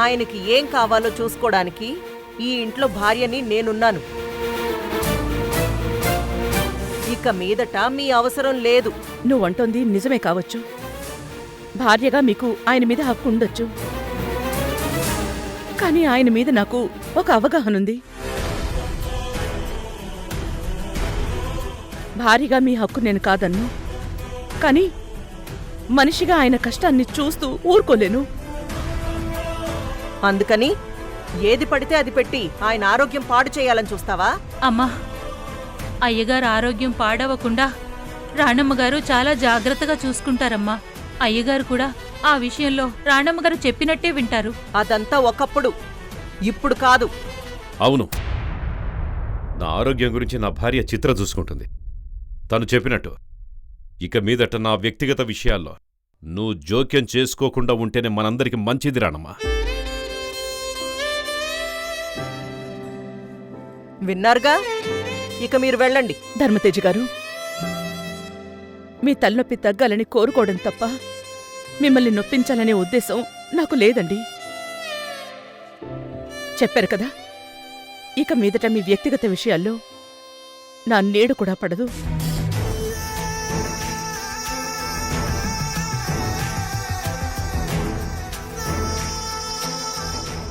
ఆయనకి ఏం కావాలో చూసుకోవడానికి ఈ ఇంట్లో భార్యని నేనున్నాను. ఇక మీదట మీ అవసరం లేదు. నువ్వంటోంది నిజమే కావచ్చు. భార్యగా మీకు ఆయన మీద హక్కు ఉండొచ్చు. కానీ ఆయన మీద నాకు ఒక అవగాహనుంది. భార్యగా మీ హక్కు నేను కాదన్ను, కానీ మనిషిగా ఆయన కష్టాన్ని చూస్తూ ఊరుకోలేను. అందుకని ఏది పడితే అది పెట్టి ఆయన ఆరోగ్యం పాడు చేయాలని చూస్తావా? అమ్మా, అయ్యగారు ఆరోగ్యం పాడవకుండా రాణమ్మగారు చాలా జాగ్రత్తగా చూసుకుంటారమ్మా. అయ్యగారు కూడా ఆ విషయంలో రాణమ్మగారు చెప్పినట్టే వింటారు. అదంతా ఒకప్పుడు, ఇప్పుడు కాదు. అవును, నా ఆరోగ్యం గురించి నా భార్య చిత్ర చూసుకుంటుంది. తను చెప్పినట్టు ఇక మీదట నా వ్యక్తిగత విషయాల్లో నువ్వు జోక్యం చేసుకోకుండా ఉంటేనే మనందరికి మంచిది రాణమ్మా. విన్నారుగా, ఇక మీరు వెళ్ళండి. ధర్మతేజ గారు, మీ తలనొప్పి తగ్గాలని కోరుకోవడం తప్ప మిమ్మల్ని నొప్పించాలనే ఉద్దేశం నాకు లేదండి. చెప్పారు కదా, ఇక మీదట మీ వ్యక్తిగత విషయాల్లో నా నీడు కూడా పడదు.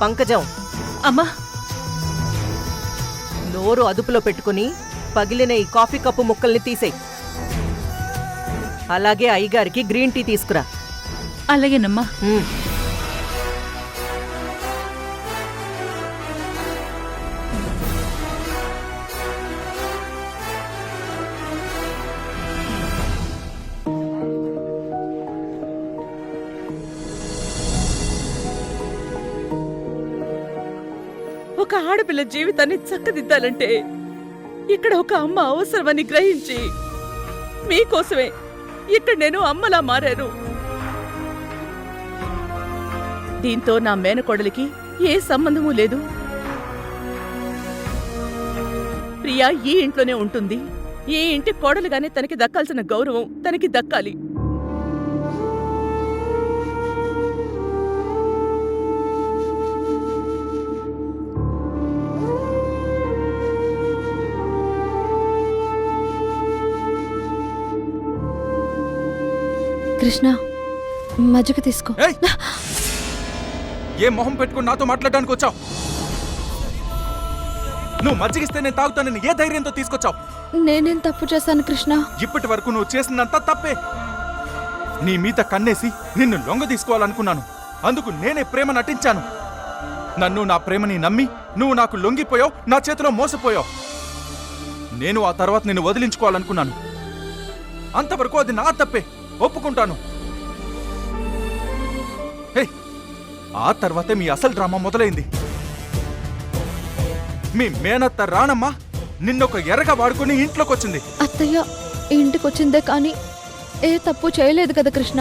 పంకజం, అమ్మా, నోరు అదుపులో పెట్టుకుని పగిలిన ఈ కాఫీ కప్పు ముక్కల్ని తీసేయ్. అలాగే అయ్యగారికి గ్రీన్ టీ తీసుకురా. అలాగేనమ్మా. ఒక ఆడపిల్ల జీవితాన్ని చక్కదిద్దాలంటే ఇక్కడ ఒక అమ్మ అవసరమని గ్రహించి మీకోసమే ఇక్కడ నేను అమ్మలా మారాను. దీంతో నా మేనకోడలికి ఏ సంబంధమూ లేదు. ప్రియా ఈ ఇంట్లోనే ఉంటుంది. ఈ ఇంటి కోడలుగానే తనకి దక్కాల్సిన గౌరవం తనకి దక్కాలి. కృష్ణ, మజ్జిగ తీసుకో. ఏ మొహం పెట్టుకుని నాతో మాట్లాడడానికి వచ్చావు? నువ్వు మజ్జిగిస్తే నేను తాగుతానని ఏ ధైర్యంతో తీసుకొచ్చావు? నేనేం తప్పు చేశాను కృష్ణ? ఇప్పటి వరకు నువ్వు చేసినంత తప్పే. నీ మీద కన్నేసి నిన్ను లొంగ తీసుకోవాలనుకున్నాను. అందుకు నేనే ప్రేమ నటించాను. నన్ను, నా ప్రేమని నమ్మి నువ్వు నాకు లొంగిపోయావు, నా చేతిలో మోసపోయావు. నేను ఆ తర్వాత నిన్ను వదిలించుకోవాలనుకున్నాను. అంతవరకు అది నా తప్పే, ఒప్పుకుంటాను. ఆ తర్వాతే మీ అసలు డ్రామా మొదలైంది. మీ మేనత్త రాణమ్మ నిన్నొక ఎరగా వాడుకుని ఇంట్లోకి వచ్చింది. అత్తయ్య ఇంటికొచ్చిందే కానీ ఏ తప్పు చేయలేదు కదా కృష్ణ.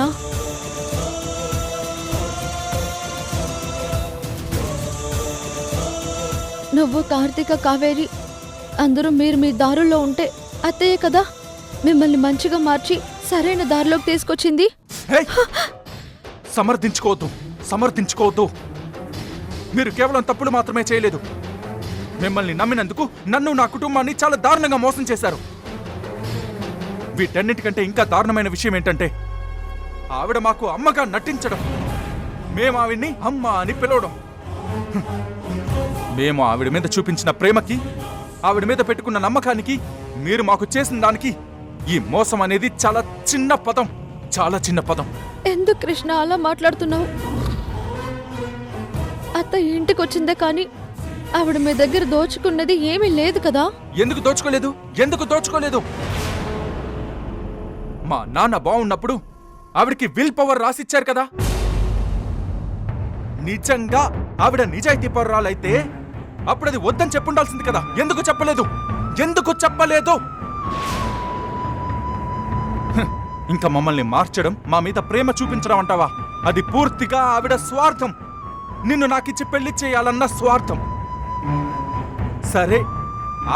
నువ్వు, కార్తీక, కావేరి అందరూ మీరు మీ దారుల్లో ఉంటే అత్తయ్య కదా మిమ్మల్ని మంచిగా మార్చి సరైన దారిలోకి తీసుకొచ్చింది. సమర్థించుకోవద్దు. మీరు కేవలం తప్పులు మాత్రమే చేయలేదు. మిమ్మల్ని నమ్మినందుకు నన్ను, నా కుటుంబాన్ని చాలా దారుణంగా మోసం చేశారు. వీటన్నిటికంటే ఇంకా దారుణమైన విషయం ఏంటంటే ఆవిడ మాకు అమ్మగా నటించడం, మేము ఆవిడ్ని అమ్మ అని పిలవడం. మేము ఆవిడ మీద చూపించిన ప్రేమకి, ఆవిడ మీద పెట్టుకున్న నమ్మకానికి మీరు మాకు చేసిన దానికి ఈ మోసం అనేది చాలా చిన్న పదం. ఎందుకు కృష్ణ అలా మాట్లాడుతున్నావు? అత్త ఇంటికొచ్చిందే కానీ ఆవిడ మీ దగ్గర దోచుకున్నది ఏమీ లేదు కదా. ఎందుకు దోచుకోలేదు? మా నాన్న బాగున్నప్పుడు ఆవిడకి విల్ పవర్ రాసిచ్చారు కదా. నిజంగా ఆవిడ నిజాయితీ పౌరాలైతే అప్పుడు అది వద్దని చెప్పుండాల్సింది కదా. ఎందుకు చెప్పలేదు? ఇంకా మమ్మల్ని మార్చడం, మా మీద ప్రేమ చూపించడం అంటావా? అది పూర్తిగా ఆవిడ స్వార్థం. నిన్ను నాకిచ్చి పెళ్లి చేయాలన్న స్వార్థం. సరే,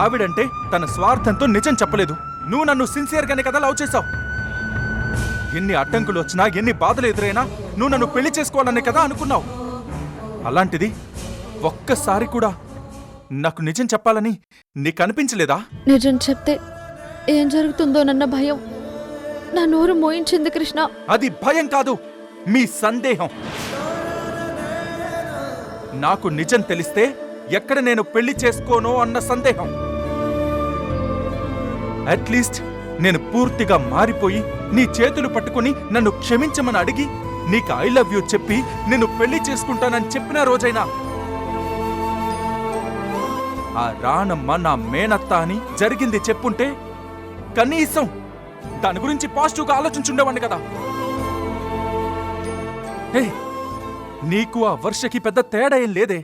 ఆవిడంటే తన స్వార్థంతో నిజం చెప్పలేదు. నువ్వు నన్ను సిన్సియర్గానే కదా లవ్ చేశావు. ఎన్ని అడ్డంకులు వచ్చినా, ఎన్ని బాధలు ఎదురైనా నువ్వు నన్ను పెళ్లి చేసుకోవాలనే కదా అనుకున్నావు. అలాంటిది ఒక్కసారి కూడా నాకు నిజం చెప్పాలని నీకు అనిపించలేదా? నిజం చెప్తే ఏం జరుగుతుందోనన్న భయం నా నోరు మోయించింది కృష్ణ. అది భయం కాదు, మీ సందేహం. నాకు నిజం తెలిస్తే ఎక్కడ నేను పెళ్లి చేసుకోనో అన్న సందేహం. అట్లీస్ట్ నేను పూర్తిగా మారిపోయి నీ చేతులు పట్టుకుని నన్ను క్షమించమని అడిగి నీకు ఐ లవ్ యూ చెప్పి నిన్ను పెళ్లి చేసుకుంటానని చెప్పిన రోజైనా ఆ రానమ్మ నా మేనత్త అని జరిగింది చెప్పుంటే కనీసం దాని గురించి పాజిటివ్గా ఆలోచించుండేవాడిని కదా. హే, నీకు ఆ వర్షకి పెద్ద తేడా ఏం లేదే.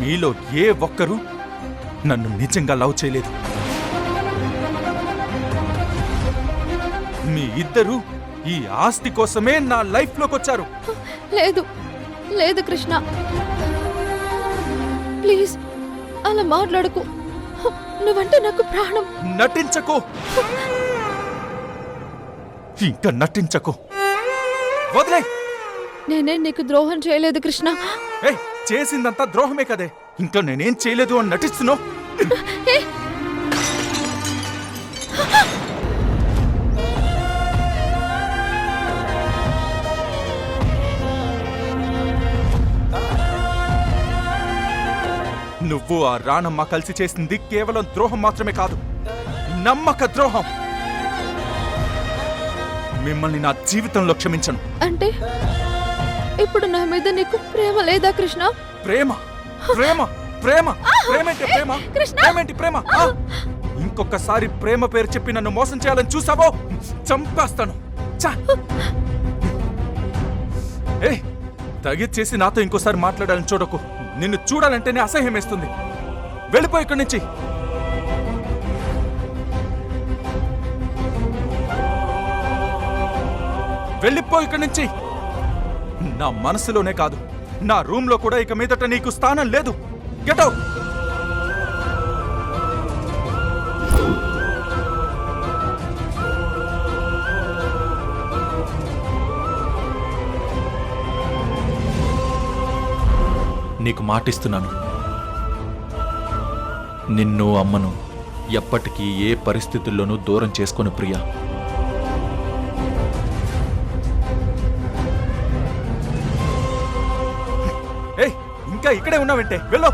మీలో ఏ ఒక్కరూ నన్ను నిజంగా లవ్ చేయలేదు. మీ ఇద్దరూ ఈ ఆస్తి కోసమే నా లైఫ్లోకి వచ్చారు. లేదు లేదు కృష్ణ, ప్లీజ్ అలా మాట్లాడకు. నువ్వంటే నాకు ప్రాణం. నటించకు, ఇంకా నటించకు. వదిలే. నేనేం నీకు ద్రోహం చేయలేదు కృష్ణ. ఏ, చేసిందంతా ద్రోహమే కదే. ఇంకా నేనేం చేయలేదు అని నటిస్తున్నావు. నువ్వు ఆ రానమ్మ కలిసి చేసింది కేవలం ద్రోహం మాత్రమే కాదు, నమ్మక ద్రోహం. మిమ్మల్ని నా జీవితంలో క్షమించను. అంటే ఇప్పుడు నా మీద నీకు ప్రేమ లేదా కృష్ణ? ప్రేమ ప్రేమ ప్రేమ ప్రేమేంటి ప్రేమ? ప్రేమేంటి ప్రేమ? ఇంకొకసారి ప్రేమ పేరు చెప్పి నన్ను మోసం చేయాలని చూసావో చంపేస్తాను. ఏ, తగిచ్చేసి నాతో ఇంకోసారి మాట్లాడాలని చూడకు. నిన్ను చూడాలంటేనే అసహ్యం వేస్తుంది. వెళ్ళిపో ఇక్కడి నుంచి. వెళ్ళిపో ఇక్కడి నుంచి. నా మనసులోనే కాదు, నా రూమ్ లో కూడా ఇక మీదట నీకు స్థానం లేదు. Get out. నీకు మాటిస్తున్నాను, నిన్ను అమ్మను ఎప్పటికీ ఏ పరిస్థితుల్లోనూ దూరం చేసుకోను ప్రియా. ఏయ్, ఇంకా ఇక్కడే ఉన్నావంటే వెళ్ళు,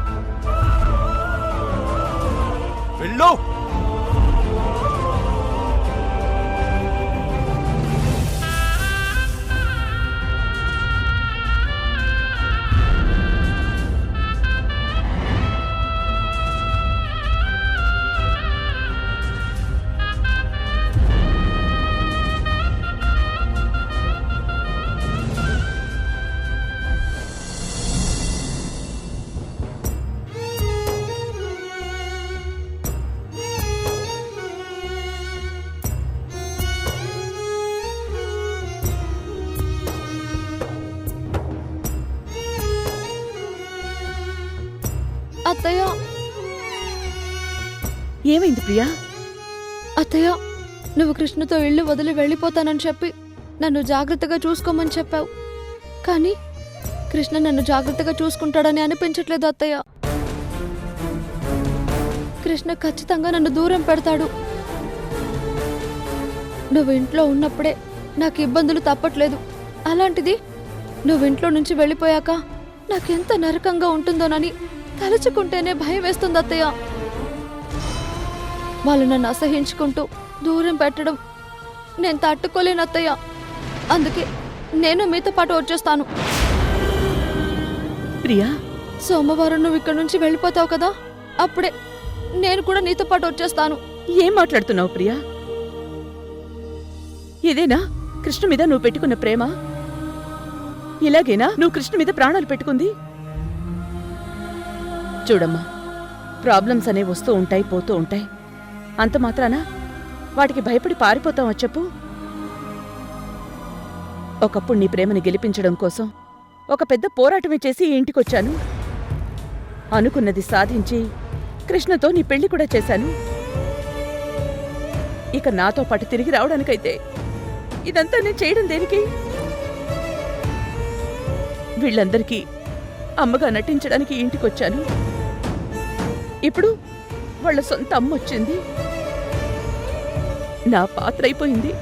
వెళ్ళు. అత్తయ్య, ఏమైంది ప్రియా? అత్తయ్య, నువ్వు కృష్ణతో ఇల్లు వదిలి వెళ్ళిపోతానని చెప్పి నన్ను జాగ్రత్తగా చూసుకోమని చెప్పావు. కానీ కృష్ణ నన్ను జాగ్రత్తగా చూసుకుంటాడని అనిపించట్లేదు అత్తయ్య. కృష్ణ ఖచ్చితంగా నన్ను దూరం పెడతాడు. నువ్వు ఇంట్లో ఉన్నప్పుడే నాకు ఇబ్బందులు తప్పట్లేదు. అలాంటిది నువ్వు ఇంట్లో నుంచి వెళ్ళిపోయాక నాకెంత నరకంగా ఉంటుందోనని తలుచుకుంటేనే భయం వేస్తుంది అత్తయ్య. వాళ్ళు నన్ను అసహించుకుంటూ దూరం పెట్టడం నేను తట్టుకోలేను అత్తయ్య. అందుకే నేను మీతో పాటు వచ్చేస్తాను. ప్రియా, సోమవారం నువ్వు ఇక్కడి నుంచి వెళ్ళిపోతావు కదా, అప్పుడే నేను కూడా నీతో పాటు వచ్చేస్తాను. ఏం మాట్లాడుతున్నావు ప్రియా? ఇదేనా కృష్ణ మీద నువ్వు పెట్టుకున్న ప్రేమ? ఇలాగేనా నువ్వు కృష్ణ మీద ప్రాణాలు పెట్టుకుంది? చూడమ్మా, ప్రాబ్లమ్స్ అనేవి వస్తూ ఉంటాయి, పోతూ ఉంటాయి. అంత మాత్రాన వాటికి భయపడి పారిపోతావా చెప్పు? ఒకప్పుడు నీ ప్రేమని గెలిపించడం కోసం ఒక పెద్ద పోరాటమే చేసి ఈ ఇంటికొచ్చాను. అనుకున్నది సాధించి కృష్ణతో నీ పెళ్లి కూడా చేశాను. ఇక నాతో పాటు తిరిగి రావడానికైతే ఇదంతా నేను చేయడం దేనికి? వీళ్ళందరికీ అమ్మగా నటించడానికి ఇంటికొచ్చాను. ఇప్పుడు వాళ్ళ సొంత అమ్మ వచ్చింది. నా పాత్ర అయిపోయింది.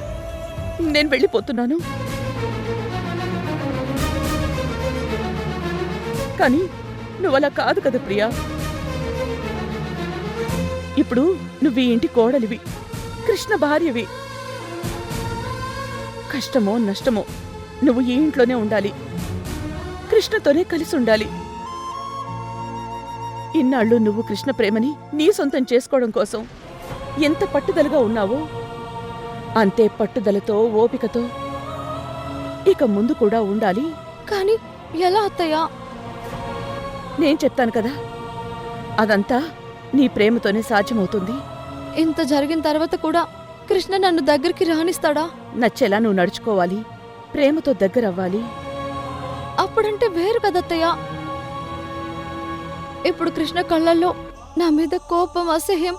నేను వెళ్ళిపోతున్నాను. కానీ నువ్వలా కాదు కదా ప్రియా. ఇప్పుడు నువ్వు ఈ ఇంటి కోడలివి, కృష్ణ భార్యవి. కష్టమో నష్టమో నువ్వు ఈ ఇంట్లోనే ఉండాలి, కృష్ణతోనే కలిసి ఉండాలి. ఇన్నాళ్ళు నువ్వు కృష్ణ ప్రేమని నీ సొంతం చేసుకోవడం కోసం ఎంత పట్టుదలగా ఉన్నావో అంతే పట్టుదలతో, ఓపికతో ఇక ముందు కూడా ఉండాలి. కానీ ఎలా అత్తయ్య? నేను చెప్తాను కదా, అదంతా నీ ప్రేమతోనే సాధ్యమవుతుంది. ఇంత జరిగిన తర్వాత కూడా కృష్ణ నన్ను దగ్గరికి రానిస్తాడా? నచ్చేలా నువ్వు నడుచుకోవాలి, ప్రేమతో దగ్గరవ్వాలి. అప్పుడంటే వేరు కదత్తయ్య. ఇప్పుడు కృష్ణ కళ్ళల్లో నా మీద కోపం, అసహ్యం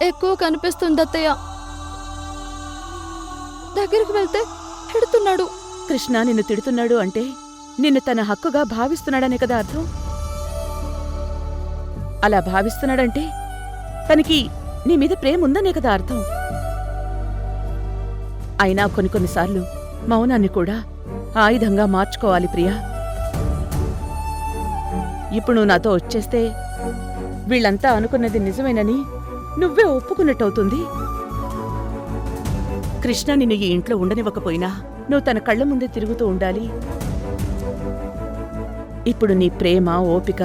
ఎక్కువ కనిపిస్తుంది అత్తయ్య. దగ్గరికి వెళ్తే తిడుతున్నాడు. కృష్ణ నిన్ను తిడుతున్నాడు అంటే నిన్ను తన హక్కుగా భావిస్తున్నాడనే కదా అర్థం. అలా భావిస్తున్నాడంటే తనకి నీ మీద ప్రేమ ఉందనే కదా అర్థం. అయినా కొన్నిసార్లు మౌనాన్ని కూడా ఆయుధంగా మార్చుకోవాలి ప్రియా. ఇప్పుడు నువ్వు నాతో వచ్చేస్తే వీళ్ళంతా అనుకున్నది నిజమేనని నువ్వే ఒప్పుకున్నట్టవుతుంది. కృష్ణ నిన్ను ఈ ఇంట్లో ఉండనివ్వకపోయినా నువ్వు తన కళ్ళ ముందే తిరుగుతూ ఉండాలి. ఇప్పుడు నీ ప్రేమ, ఓపిక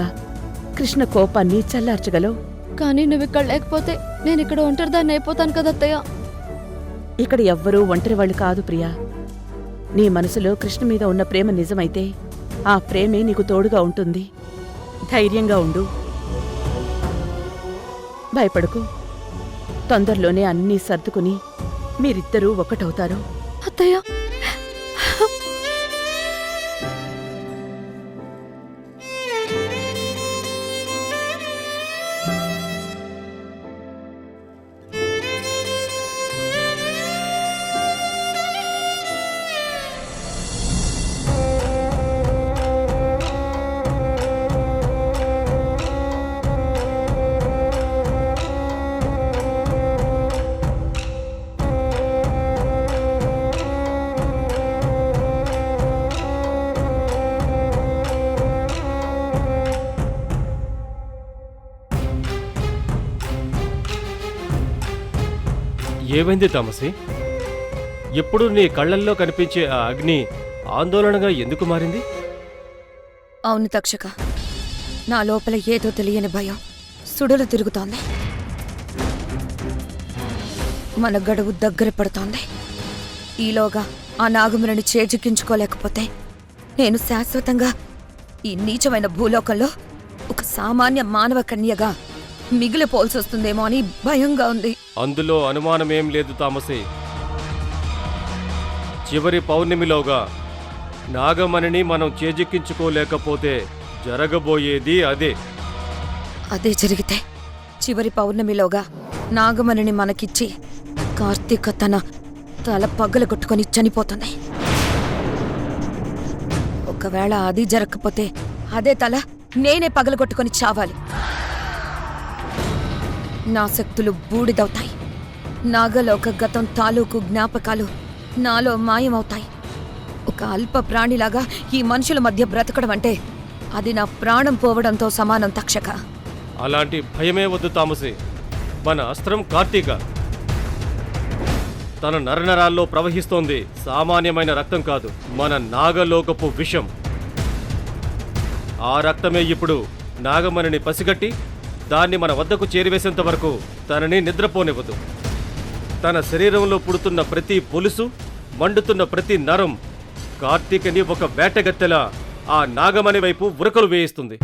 కృష్ణ కోపాన్ని చల్లార్చగలవు. కానీ నువ్వు ఇక్కడ లేకపోతే నేను ఇక్కడ ఒంటరిదాన్ని అయిపోతాను కదత్తయ్య. ఇక్కడ ఎవ్వరూ ఒంటరి వాళ్ళు కాదు ప్రియా. నీ మనసులో కృష్ణ మీద ఉన్న ప్రేమ నిజమైతే ఆ ప్రేమే నీకు తోడుగా ఉంటుంది. ధైర్యంగా ఉండు, భయపడకు. తొందరలోనే అన్నీ సర్దుకుని మీరిద్దరూ ఒక్కటవుతారు. అత్తయ్య, ఏమైంది తామసి? ఎప్పుడు నీ కళ్ళల్లో కనిపించే ఆ అగ్ని ఆందోళనగా ఎందుకు మారింది? అవును తక్షక, నా లోపల ఏదో తెలియని భయం సుడులు తిరుగుతోంది. మన గడువు దగ్గర పడుతోంది. ఈలోగా ఆ నాగములని చేజిక్కించుకోలేకపోతే నేను శాశ్వతంగా ఈ నీచమైన భూలోకంలో ఒక సామాన్య మానవ కన్యగా మిగిలిపోల్సొస్తుందేమో అని భయంగా ఉంది. అందులో అనుమానమేం లేదు తామసి. చివరి పౌర్ణమిలోగా నాగమణిని మనం చేజిక్కించుకోలేకపోతే జరగబోయేది అదే. అదే జరిగితే చివరి పౌర్ణమిలోగా నాగమణిని మనకిచ్చి కార్తీక తన తల పగలగొట్టుకొని చనిపోతుంది. ఒకవేళ అది జరగకపోతే అదే తల నేనే పగలగొట్టుకొని చావాలి. నా శక్తులు బూడిదవుతాయి. నాగలోక గతం తాలూకు జ్ఞాపకాలు నాలో మాయమవుతాయి. ఒక అల్ప ప్రాణిలాగా ఈ మనుషుల మధ్య బ్రతకడం అంటే అది నా ప్రాణం పోవడంతో సమానం తక్షక. అలాంటి భయమే వద్దు తామసి. మన అస్త్రం కార్తీక. తన నరనరాల్లో ప్రవహిస్తోంది సామాన్యమైన రక్తం కాదు, మన నాగలోకపు విషం. ఆ రక్తమే ఇప్పుడు నాగమణిని పసిగట్టి దాన్ని మన వద్దకు చేరివేసేంత వరకు తనని నిద్రపోనివ్వదు. తన శరీరంలో పుడుతున్న ప్రతి పొలుసు, మండుతున్న ప్రతి నరం కార్తీకని ఒక వేటగత్తెలా ఆ నాగమణి వైపు ఉరకలు వేయిస్తుంది.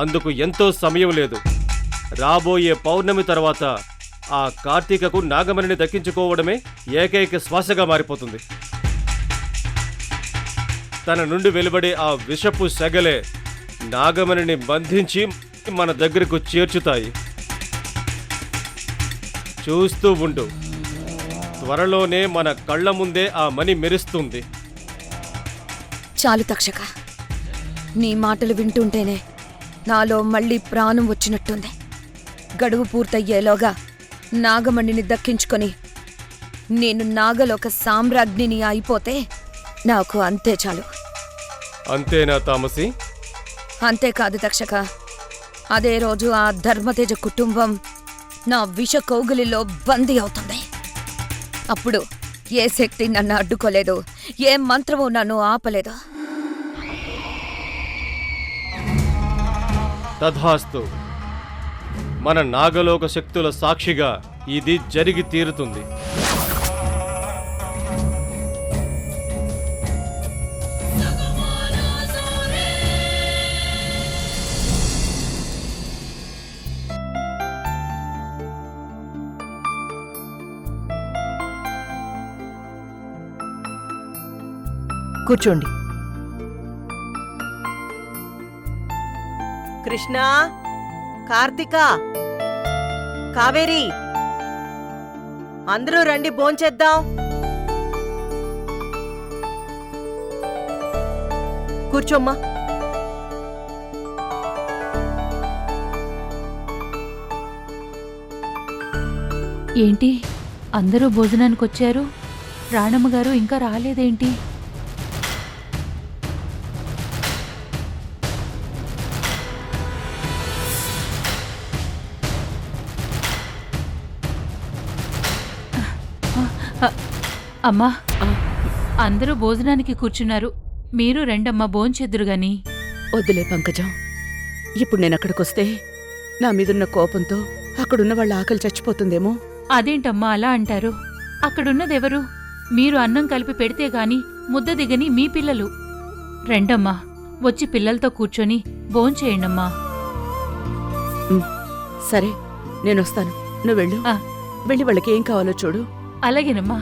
అందుకు ఎంతో సమయం లేదు. రాబోయే పౌర్ణమి తర్వాత ఆ కార్తీకకు నాగమణిని దక్కించుకోవడమే ఏకైక శ్వాసగా మారిపోతుంది. తన నుండి వెలువడే ఆ విషపు సెగలే నాగమణిని బంధించి మన దగ్గరకు చేర్చుతాయి. చూస్తూ ఉండు, త్వరలోనే మన కళ్ళ ముందే ఆ మణి మెరుస్తుంది. చాలు తక్షక, నీ మాటలు వింటుంటేనే నాలో మళ్ళీ ప్రాణం వచ్చినట్టుంది. గడువు పూర్తయ్యేలోగా నాగమణిని దక్కించుకొని నేను నాగలోక సామ్రాజ్ఞిని అయిపోతే నాకు అంతే చాలు. అంతేనా తామసి? అంతేకాదు తక్షక, అదే రోజు ఆ ధర్మతేజ కుటుంబం నా విష కౌగులిలో బందీ అవుతుంది. అప్పుడు ఏ శక్తి నన్ను అడ్డుకోలేదు, ఏ మంత్రము నన్ను ఆపలేదు. తథాస్తు. మన నాగలోక శక్తుల సాక్షిగా ఇది జరిగి తీరుతుంది. కూర్చోండి. కృష్ణ, కార్తిక, కావేరి, అందరూ రండి, భోంచేద్దాం. కూర్చోమ్మా. ఏంటి అందరూ భోజనానికి వచ్చారు, రాణమ్మ గారు ఇంకా రాలేదేంటి? అమ్మా, అందరూ భోజనానికి కూర్చున్నారు, మీరు రెండమ్మా భోంచెద్దురు గాని. వద్దులే పంకజం, ఇప్పుడు నేనక్కడికొస్తే నా మీదున్న కోపంతో అక్కడున్న వాళ్ళ ఆకలి చచ్చిపోతుందేమో. అదేంటమ్మా అలా అంటారు? అక్కడున్నదెవరు? మీరు అన్నం కలిపి పెడితే గాని ముద్ద దిగని మీ పిల్లలు. రెండమ్మా, వచ్చి పిల్లలతో కూర్చొని భోంచేయండమ్మా. సరే, నేనొస్తాను, నువ్వు వెళ్ళు. ఆ. వెళ్ళి వాళ్ళకి ఏం కావాలో చూడు. అలాగేనమ్మా.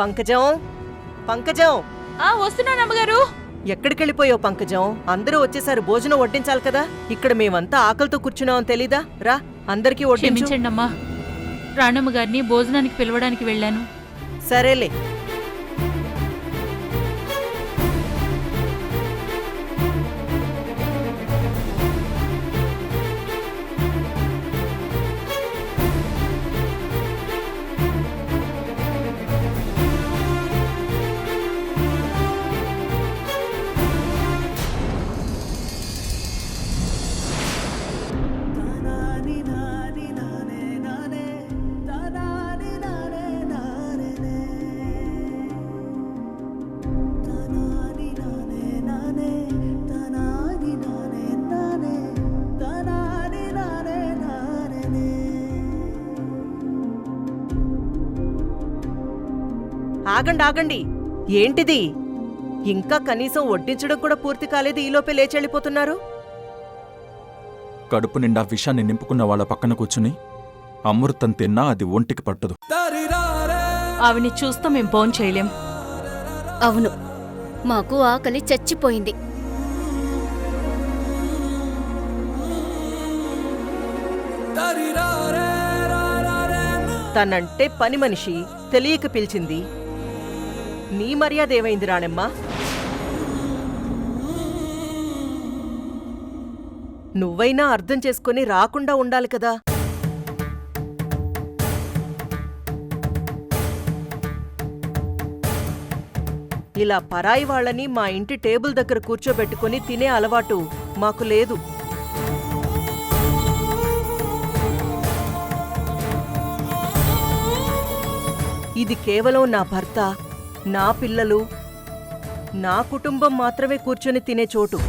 పంకజం, పంకజం, వస్తున్నానమ్మగారు. ఎక్కడికెళ్ళిపోయావు పంకజం? అందరూ వచ్చేసారు, భోజనం వడ్డించాలి కదా. ఇక్కడ మేమంతా ఆకలితో కూర్చున్నామని తెలీదా? రా, అందరికీ వడ్డించు. క్షమించండమ్మా, రాణమ్మ గారిని భోజనానికి పిలవడానికి వెళ్ళాను. సరేలే. ఆగండి, ఆగండి. ఏంటిది? ఇంకా కనీసం వడ్డించడం కూడా పూర్తి కాలేదు, ఈలోపే లేచెళ్ళిపోతున్నారు. కడుపు నిండా విషాన్ని నింపుకున్న వాళ్ళ పక్కన కూర్చుని అమృతం తిన్నా అది ఒంటికి పట్టదు. ఆవిని చూస్తూ మేం భోంచేయలేం. అవును, మాకు ఆకలి చచ్చిపోయింది. తనంటే పని మనిషి, తెలియక పిలిచింది. నీ మర్యాద ఏమైంది రాణెమ్మా? నువ్వైనా అర్థం చేసుకుని రాకుండా ఉండాలి కదా. ఇలా పరాయి వాళ్ళని మా ఇంటి టేబుల్ దగ్గర కూర్చోబెట్టుకుని తినే అలవాటు మాకు లేదు. ఇది కేవలం నా భర్త, నా పిల్లలు, నా కుటుంబం మాత్రమే కూర్చొని తినే చోటు.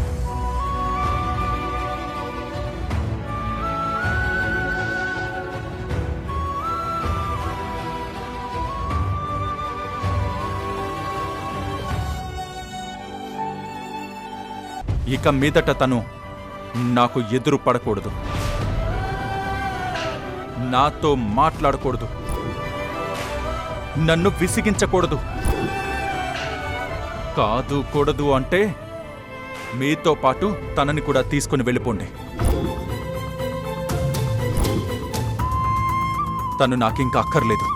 ఇక మీదట తను నాకు ఎదురు పడకూడదు, నాతో మాట్లాడకూడదు, నన్ను విసిగించకూడదు. కాదు కూడదు అంటే మీతో పాటు తనని కూడా తీసుకుని వెళ్ళిపోండి. తను నాకింక అక్కర్లేదు.